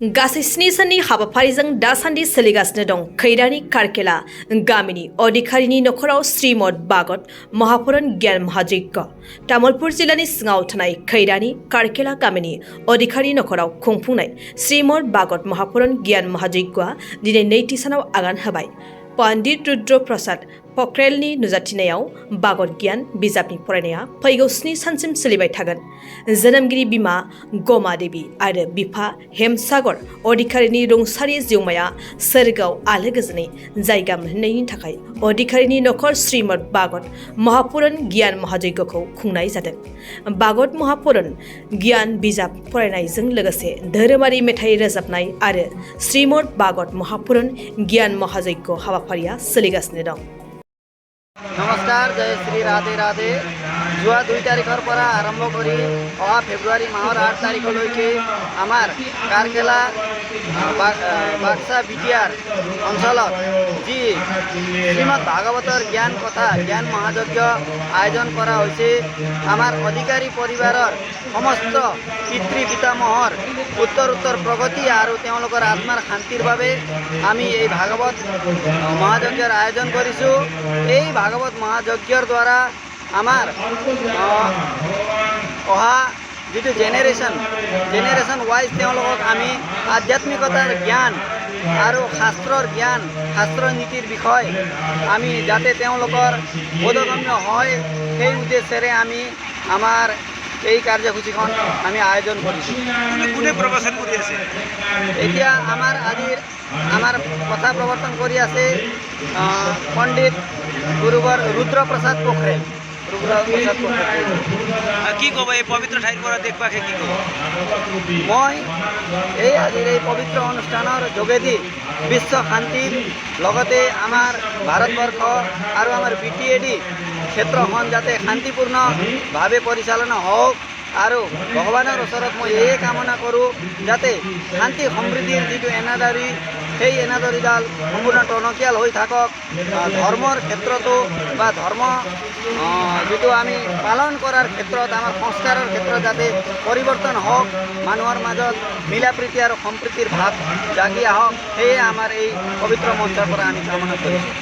गासै 7 साननि हाबाफारिजों दासान्दि सोलिगासिनो दं खैरानि कारकेला गामिनि अधिकारिनि नखराव श्रीमद भागवत महापुराण ज्ञान महायज्ञ तामुलपुर जिल्लानि सिङाव थानाय खैरानि कारकेला गामिनि अधिकारि नखराव खुंफुंनाय श्रीमद भागवत महापुराण ज्ञान महायज्ञआ दिनै नैथि सानाव आगान होबाय। पण्डित रुद्र प्रसाद पक्रेलनि नुजाथिनायाव भागवत ज्ञान बिजाबनि फरायनाया फैगौ 7 सानसिम सोलिबाय थागोन। जोनोमगिरि बिमा गमा देवी आरो बिफा हेमसागर अधिकारिनि रुंसारि जिउमाया सोरगोआव आलो गोजोनै जायगा मोनहैनायनि थाखाय अधिकारिनि नखर श्रीमद भागवत महापुराण ज्ञान महायज्ञखौ खुंनाय जादों। भागवत महापुराण ज्ञान बिजाब फरायनायजों लोगोसे धोरोमारि मेथाइ रोजाबनाय आरो श्रीमद भागवत महापुराण ज्ञान महायज्ञ हाबाफारिया सोलिगासिनो दं। नमस्कार, जय श्री राधे राधे। जुआ 2 तारिखर पर आरम्भ करी अहा फेब्रुआरी माहर 8 तारिखলৈকে आमार कारकेला बाक्सा बिटिआर अंचलत जी श्रीमद भागवतर ज्ञान कथा ज्ञान महायज्ञ आयोजन करा होइছে। आमार अधिकारी परिवारर समस्त पितृ पितामहर उत्तर प्रगति और तेओलोकर आत्मार शांतिर भावे आमी এই भागवत महायज्ञर आयोजन करिछु। এই भागवत महायज्ञर द्वारा आमार अहा जो जेनेरेशन वाइज तेओलोকক आमी आध्यात्मिकतार ज्ञान और शास्त्रर ज्ञान शास्त्र नीतिर विषय आमी जाते तेओलोकर बोधगम्य হয় সেই उद्देश्यरे आमी आमार এই কার্যসূচীখন আমি আয়োজন কৰিছো। কোনে প্ৰবচন কৰি আছে? এতিয়া আমাৰ কথা প্ৰৱৰ্তন কৰি আছে পণ্ডিত গুৰুবৰ रुद्र प्रसाद पोखरेल। কি কব এই পবিত্ৰ ঠাইৰ পৰা দেখবাকে কি কব? মই এই আজিৰ এই পবিত্ৰ অনুষ্ঠানৰ যোগেদি বিশ্ব শান্তিৰ লগতে আমাৰ ভাৰতবৰ্ষ আৰু আমাৰ বিটিএডি ক্ষেত্ৰখন যাতে শান্তিপূৰ্ণভাৱে পৰিচালনা হওক আৰু ভগৱানৰ ওচৰত মই এই কামনা কৰোঁ যাতে শান্তি সমৃদ্ধিৰ যিটো এনাদৰি সেই এনাদৰিডাল সম্পূৰ্ণ টনকিয়াল হৈ থাকক। ধৰ্মৰ ক্ষেত্ৰতো বা ধৰ্ম যিটো আমি পালন কৰাৰ ক্ষেত্ৰত আমাৰ সংস্কাৰৰ ক্ষেত্ৰত যাতে পৰিৱৰ্তন হওক, মানুহৰ মাজত মিলা প্ৰীতি আৰু সম্প্ৰীতিৰ ভাৱ জাগি আহক, সেয়ে আমাৰ এই পবিত্ৰ মঞ্চৰ পৰা আমি কামনা কৰিছোঁ।